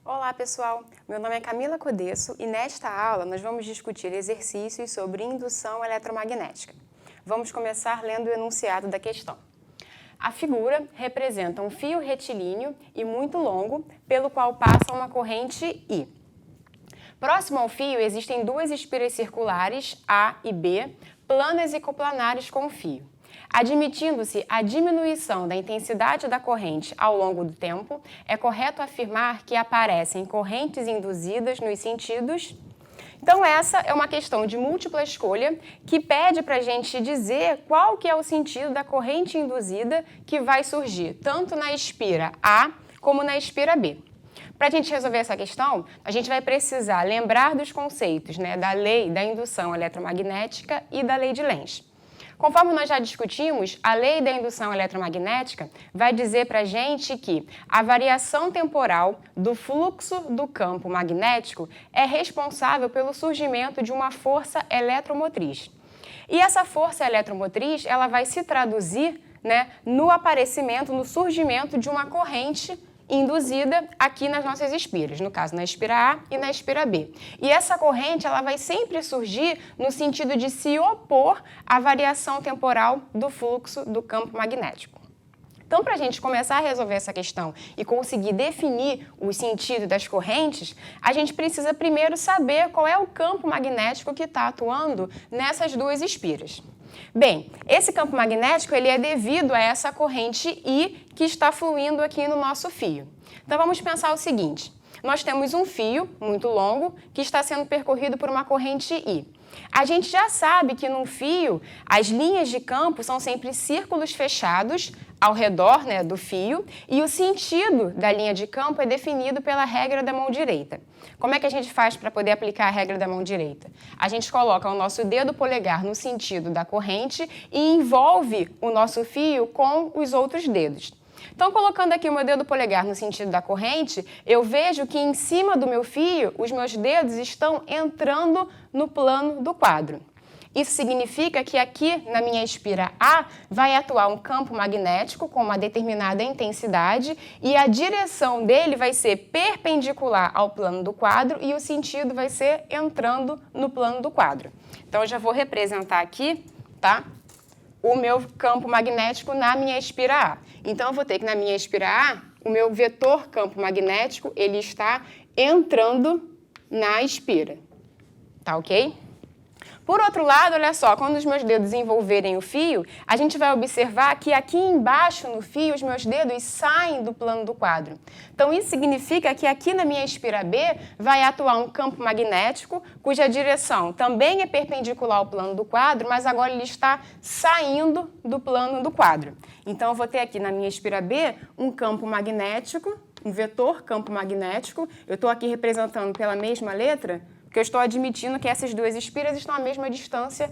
Olá pessoal, meu nome é Camila Codesso e nesta aula nós vamos discutir exercícios sobre indução eletromagnética. Vamos começar lendo o enunciado da questão. A figura representa um fio retilíneo e muito longo, pelo qual passa uma corrente I. Próximo ao fio existem duas espiras circulares, A e B, planas e coplanares com o fio. Admitindo-se a diminuição da intensidade da corrente ao longo do tempo, é correto afirmar que aparecem correntes induzidas nos sentidos. Então essa é uma questão de múltipla escolha que pede para a gente dizer qual que é o sentido da corrente induzida que vai surgir tanto na espira A como na espira B. Para a gente resolver essa questão, a gente vai precisar lembrar dos conceitos, da lei da indução eletromagnética e da lei de Lenz. Conforme nós já discutimos, a lei da indução eletromagnética vai dizer para a gente que a variação temporal do fluxo do campo magnético é responsável pelo surgimento de uma força eletromotriz. E essa força eletromotriz ela vai se traduzir no aparecimento, no surgimento de uma corrente induzida aqui nas nossas espiras, no caso na espira A e na espira B. E essa corrente ela vai sempre surgir no sentido de se opor à variação temporal do fluxo do campo magnético. Então, para a gente começar a resolver essa questão e conseguir definir o sentido das correntes, a gente precisa primeiro saber qual é o campo magnético que está atuando nessas duas espiras. Bem, esse campo magnético ele é devido a essa corrente I que está fluindo aqui no nosso fio. Então vamos pensar o seguinte, nós temos um fio muito longo que está sendo percorrido por uma corrente I. A gente já sabe que num fio as linhas de campo são sempre círculos fechados ao redor do fio e o sentido da linha de campo é definido pela regra da mão direita. Como é que a gente faz para poder aplicar a regra da mão direita? A gente coloca o nosso dedo polegar no sentido da corrente e envolve o nosso fio com os outros dedos. Então, colocando aqui o meu dedo polegar no sentido da corrente, eu vejo que em cima do meu fio, os meus dedos estão entrando no plano do quadro. Isso significa que aqui na minha espira A vai atuar um campo magnético com uma determinada intensidade e a direção dele vai ser perpendicular ao plano do quadro e o sentido vai ser entrando no plano do quadro. Então, eu já vou representar aqui, o meu campo magnético na minha espira A. Então, eu vou ter que na minha espira A, o meu vetor campo magnético, ele está entrando na espira. Tá ok? Por outro lado, olha só, quando os meus dedos envolverem o fio, a gente vai observar que aqui embaixo no fio os meus dedos saem do plano do quadro. Então, isso significa que aqui na minha espira B vai atuar um campo magnético cuja direção também é perpendicular ao plano do quadro, mas agora ele está saindo do plano do quadro. Então, eu vou ter aqui na minha espira B um campo magnético, um vetor campo magnético. Eu estou aqui representando pela mesma letra, porque eu estou admitindo que essas duas espiras estão à mesma distância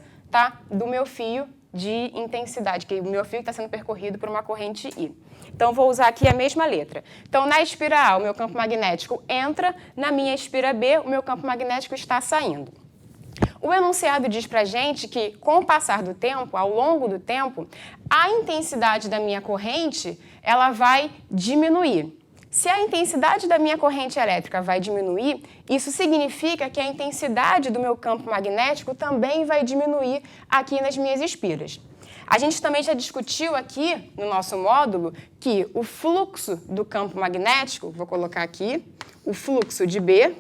do meu fio de intensidade, que o meu fio está sendo percorrido por uma corrente I. Então, vou usar aqui a mesma letra. Então, na espira A, o meu campo magnético entra, na minha espira B, o meu campo magnético está saindo. O enunciado diz para a gente que, com o passar do tempo, ao longo do tempo, a intensidade da minha corrente ela vai diminuir. Se a intensidade da minha corrente elétrica vai diminuir, isso significa que a intensidade do meu campo magnético também vai diminuir aqui nas minhas espiras. A gente também já discutiu aqui no nosso módulo que o fluxo do campo magnético, vou colocar aqui, o fluxo de B,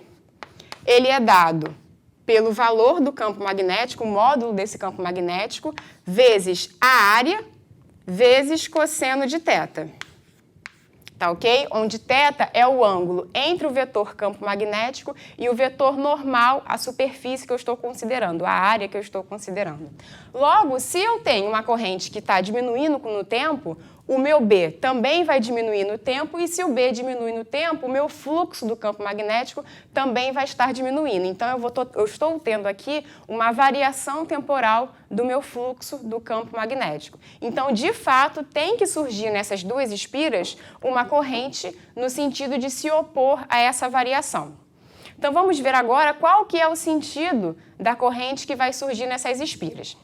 ele é dado pelo valor do campo magnético, o módulo desse campo magnético, vezes a área, vezes cosseno de θ. Tá ok? Onde θ é o ângulo entre o vetor campo magnético e o vetor normal, a superfície que eu estou considerando, a área que eu estou considerando. Logo, se eu tenho uma corrente que está diminuindo no tempo, o meu B também vai diminuir no tempo e se o B diminui no tempo, o meu fluxo do campo magnético também vai estar diminuindo. Então, eu estou tendo aqui uma variação temporal do meu fluxo do campo magnético. Então, de fato, tem que surgir nessas duas espiras uma corrente no sentido de se opor a essa variação. Então, vamos ver agora qual que é o sentido da corrente que vai surgir nessas espiras.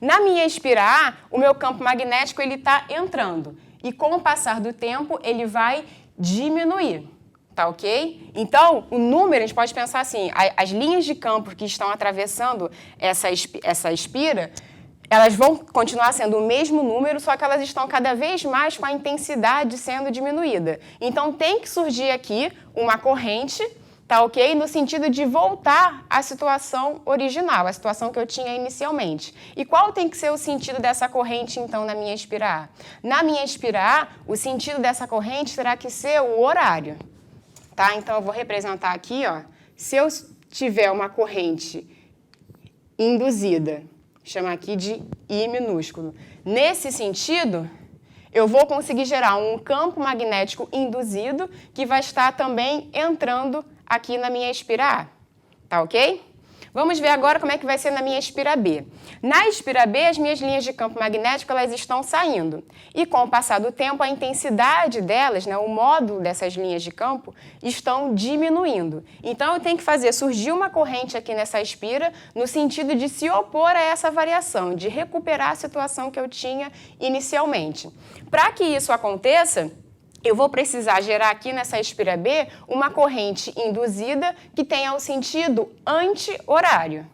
Na minha espira A, o meu campo magnético está entrando e com o passar do tempo ele vai diminuir. Tá ok? Então, o número, a gente pode pensar assim, as linhas de campo que estão atravessando essa espira, elas vão continuar sendo o mesmo número, só que elas estão cada vez mais com a intensidade sendo diminuída. Então, tem que surgir aqui uma corrente, tá ok? No sentido de voltar à situação original, a situação que eu tinha inicialmente. E qual tem que ser o sentido dessa corrente, então, na minha espira A? Na minha espira A, o sentido dessa corrente terá que ser o horário. Tá? Então, eu vou representar aqui, ó, se eu tiver uma corrente induzida, chama aqui de I minúsculo. Nesse sentido, eu vou conseguir gerar um campo magnético induzido que vai estar também entrando aqui na minha espira A. Tá ok? Vamos ver agora como é que vai ser na minha espira B. Na espira B, as minhas linhas de campo magnético elas estão saindo. E com o passar do tempo, a intensidade delas, né, o módulo dessas linhas de campo, estão diminuindo. Então, eu tenho que fazer surgir uma corrente aqui nessa espira no sentido de se opor a essa variação, de recuperar a situação que eu tinha inicialmente. Para que isso aconteça, eu vou precisar gerar aqui nessa espira B uma corrente induzida que tenha o sentido anti-horário.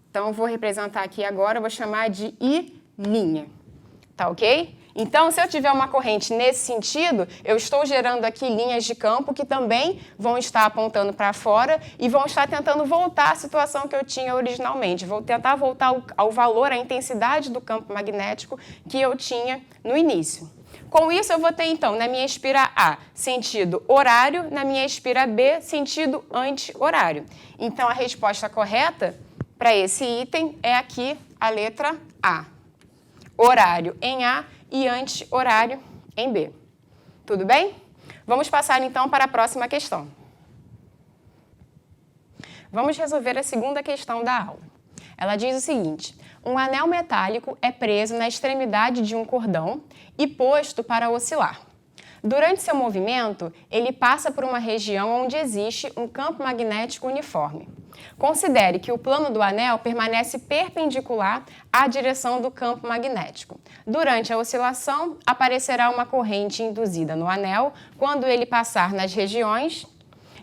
Então, eu vou representar aqui agora, eu vou chamar de I'. Tá ok? Então, se eu tiver uma corrente nesse sentido, eu estou gerando aqui linhas de campo que também vão estar apontando para fora e vão estar tentando voltar à situação que eu tinha originalmente. Vou tentar voltar ao valor, à intensidade do campo magnético que eu tinha no início. Com isso, eu vou ter, então, na minha espira A, sentido horário, na minha espira B, sentido anti-horário. Então, a resposta correta para esse item é aqui a letra A. Horário em A e anti-horário em B. Tudo bem? Vamos passar, então, para a próxima questão. Vamos resolver a segunda questão da aula. Ela diz o seguinte: um anel metálico é preso na extremidade de um cordão e posto para oscilar. Durante seu movimento, ele passa por uma região onde existe um campo magnético uniforme. Considere que o plano do anel permanece perpendicular à direção do campo magnético. Durante a oscilação, aparecerá uma corrente induzida no anel quando ele passar nas regiões.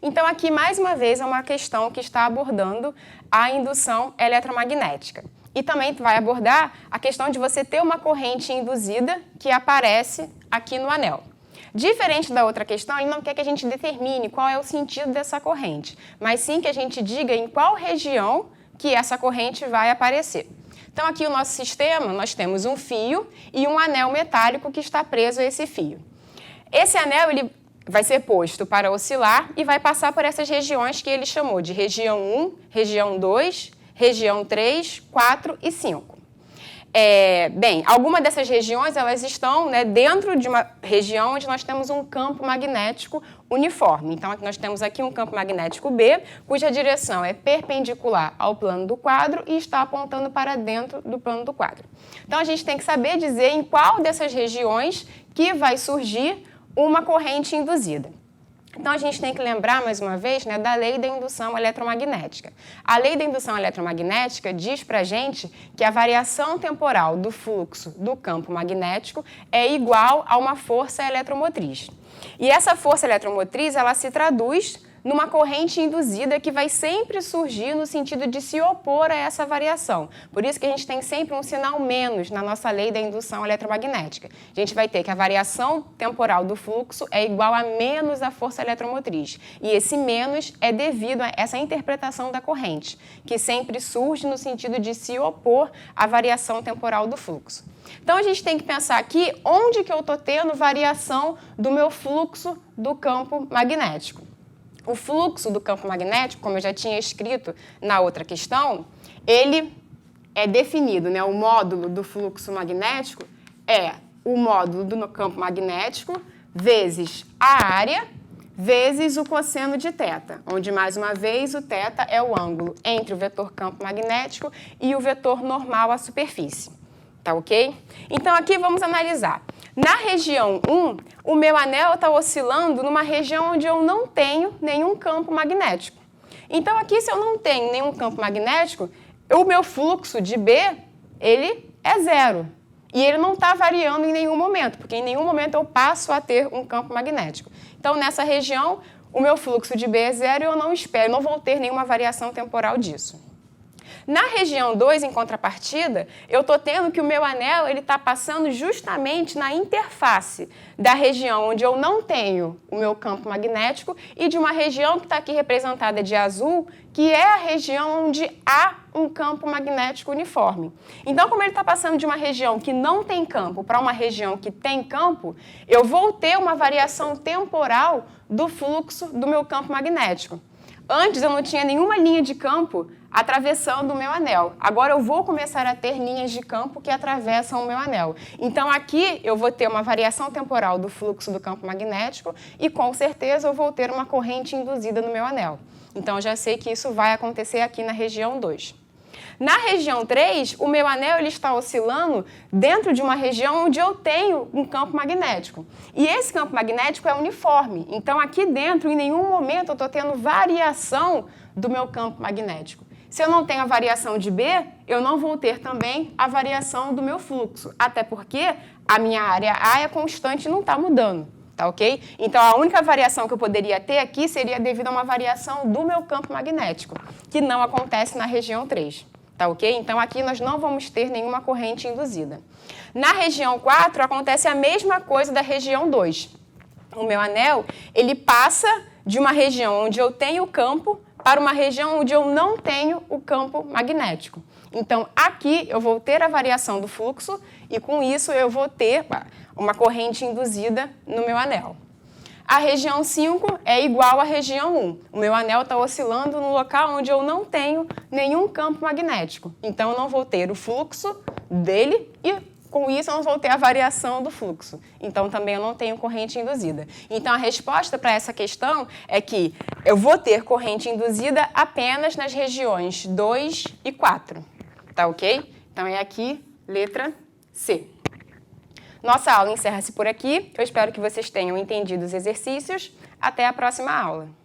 Então, aqui, mais uma vez, é uma questão que está abordando a indução eletromagnética. E também vai abordar a questão de você ter uma corrente induzida que aparece aqui no anel. Diferente da outra questão, ele não quer que a gente determine qual é o sentido dessa corrente, mas sim que a gente diga em qual região que essa corrente vai aparecer. Então, aqui no nosso sistema, nós temos um fio e um anel metálico que está preso a esse fio. Esse anel ele vai ser posto para oscilar e vai passar por essas regiões que ele chamou de região 1, região 2, região 3, 4 e 5. Bem, algumas dessas regiões elas estão, né, dentro de uma região onde nós temos um campo magnético uniforme. Então, nós temos aqui um campo magnético B, cuja direção é perpendicular ao plano do quadro e está apontando para dentro do plano do quadro. Então, a gente tem que saber dizer em qual dessas regiões que vai surgir uma corrente induzida. Então, a gente tem que lembrar, mais uma vez, né, da lei da indução eletromagnética. A lei da indução eletromagnética diz para a gente que a variação temporal do fluxo do campo magnético é igual a uma força eletromotriz. E essa força eletromotriz, ela se traduz numa corrente induzida que vai sempre surgir no sentido de se opor a essa variação. Por isso que a gente tem sempre um sinal menos na nossa lei da indução eletromagnética. A gente vai ter que a variação temporal do fluxo é igual a menos a força eletromotriz. E esse menos é devido a essa interpretação da corrente, que sempre surge no sentido de se opor à variação temporal do fluxo. Então, a gente tem que pensar aqui onde que eu estou tendo variação do meu fluxo do campo magnético. O fluxo do campo magnético, como eu já tinha escrito na outra questão, ele é definido, né? O módulo do fluxo magnético é o módulo do campo magnético vezes a área vezes o cosseno de θ, onde, mais uma vez, o θ é o ângulo entre o vetor campo magnético e o vetor normal à superfície. Tá ok? Então, aqui vamos analisar. Na região 1, o meu anel está oscilando numa região onde eu não tenho nenhum campo magnético. Então, aqui, se eu não tenho nenhum campo magnético, o meu fluxo de B, ele é zero. E ele não está variando em nenhum momento, porque em nenhum momento eu passo a ter um campo magnético. Então, nessa região, o meu fluxo de B é zero e eu não vou ter nenhuma variação temporal disso. Na região 2, em contrapartida, eu estou tendo que o meu anel está passando justamente na interface da região onde eu não tenho o meu campo magnético e de uma região que está aqui representada de azul, que é a região onde há um campo magnético uniforme. Então, como ele está passando de uma região que não tem campo para uma região que tem campo, eu vou ter uma variação temporal do fluxo do meu campo magnético. Antes eu não tinha nenhuma linha de campo atravessando o meu anel. Agora eu vou começar a ter linhas de campo que atravessam o meu anel. Então aqui eu vou ter uma variação temporal do fluxo do campo magnético e com certeza eu vou ter uma corrente induzida no meu anel. Então eu já sei que isso vai acontecer aqui na região 2. Na região 3, o meu anel ele está oscilando dentro de uma região onde eu tenho um campo magnético. E esse campo magnético é uniforme. Então, aqui dentro, em nenhum momento, eu estou tendo variação do meu campo magnético. Se eu não tenho a variação de B, eu não vou ter também a variação do meu fluxo. Até porque a minha área A é constante e não está mudando. Tá ok? Então, a única variação que eu poderia ter aqui seria devido a uma variação do meu campo magnético, que não acontece na região 3. Tá ok? Então, aqui nós não vamos ter nenhuma corrente induzida. Na região 4, acontece a mesma coisa da região 2. O meu anel, ele passa de uma região onde eu tenho campo para uma região onde eu não tenho o campo magnético. Então, aqui eu vou ter a variação do fluxo e, com isso, eu vou ter uma corrente induzida no meu anel. A região 5 é igual à região 1. O meu anel está oscilando no local onde eu não tenho nenhum campo magnético. Então, eu não vou ter o fluxo dele e, com isso, eu não vou ter a variação do fluxo. Então, também eu não tenho corrente induzida. Então, a resposta para essa questão é que eu vou ter corrente induzida apenas nas regiões 2 e 4. Tá ok? Então, é aqui, letra C. Nossa aula encerra-se por aqui. Eu espero que vocês tenham entendido os exercícios. Até a próxima aula.